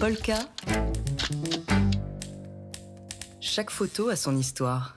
Polka. Chaque photo a son histoire.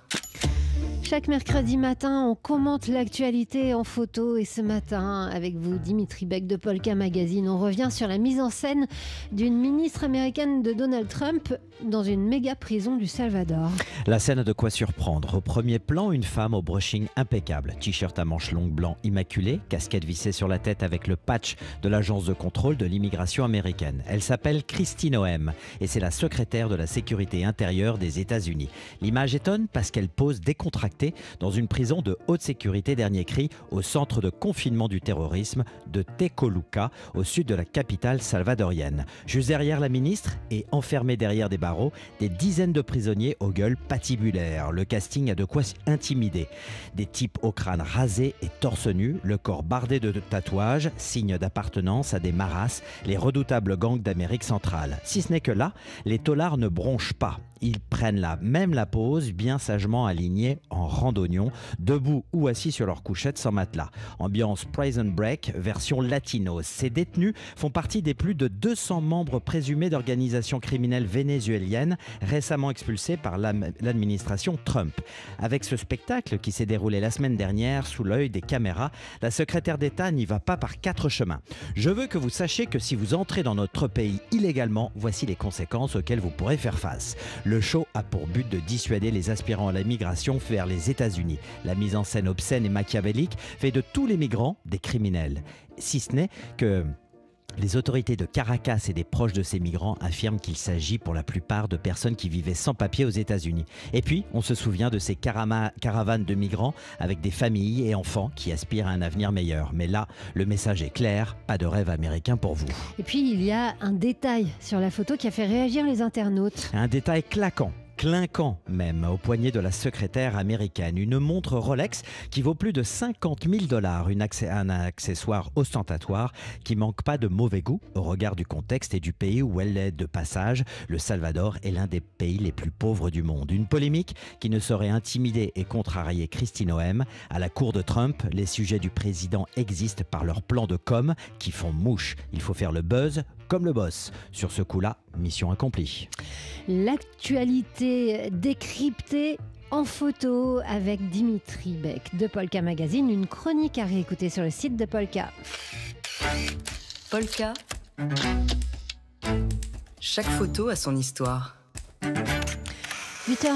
Chaque mercredi matin, on commente l'actualité en photo et ce matin, avec vous, Dimitri Beck de Polka Magazine, on revient sur la mise en scène d'une ministre américaine de Donald Trump dans une méga prison du Salvador. La scène a de quoi surprendre. Au premier plan, une femme au brushing impeccable, t-shirt à manches longues blanc immaculé, casquette vissée sur la tête avec le patch de l'agence de contrôle de l'immigration américaine. Elle s'appelle Kristi Noem et c'est la secrétaire de la sécurité intérieure des États-Unis. L'image étonne parce qu'elle pose décontractée dans une prison de haute sécurité, dernier cri, au centre de confinement du terrorisme de Tecoluca, au sud de la capitale salvadorienne. Juste derrière la ministre et enfermée derrière des barreaux, des dizaines de prisonniers aux gueules patibulaires. Le casting a de quoi intimider. Des types au crâne rasé et torse nu, le corps bardé de tatouages, signe d'appartenance à des maras, les redoutables gangs d'Amérique centrale. Si ce n'est que là, les taulards ne bronchent pas. Ils prennent même la pose, bien sagement alignés en randonnion, debout ou assis sur leur couchette sans matelas. Ambiance Prison Break, version latino. Ces détenus font partie des plus de 200 membres présumés d'organisations criminelles vénézuéliennes récemment expulsés par l'administration Trump. Avec ce spectacle qui s'est déroulé la semaine dernière sous l'œil des caméras, la secrétaire d'État n'y va pas par 4 chemins. Je veux que vous sachiez que si vous entrez dans notre pays illégalement, voici les conséquences auxquelles vous pourrez faire face. Le show a pour but de dissuader les aspirants à la migration vers les États-Unis. La mise en scène obscène et machiavélique fait de tous les migrants des criminels. Si ce n'est que les autorités de Caracas et des proches de ces migrants affirment qu'il s'agit pour la plupart de personnes qui vivaient sans papier aux États-Unis. Et puis, on se souvient de ces caravanes de migrants avec des familles et enfants qui aspirent à un avenir meilleur. Mais là, le message est clair, pas de rêve américain pour vous. Et puis, il y a un détail sur la photo qui a fait réagir les internautes. Un détail clinquant même, au poignet de la secrétaire américaine. Une montre Rolex qui vaut plus de 50 000 $, un accessoire ostentatoire qui manque pas de mauvais goût au regard du contexte et du pays où elle est de passage. Le Salvador est l'un des pays les plus pauvres du monde. Une polémique qui ne saurait intimider et contrarier Kristi Noem. À la cour de Trump, les sujets du président existent par leurs plans de com qui font mouche. Il faut faire le buzz comme le boss. Sur ce coup-là, mission accomplie. L'actualité décryptée en photo avec Dimitri Beck de Polka Magazine, une chronique à réécouter sur le site de Polka. Polka. Chaque photo a son histoire. 8h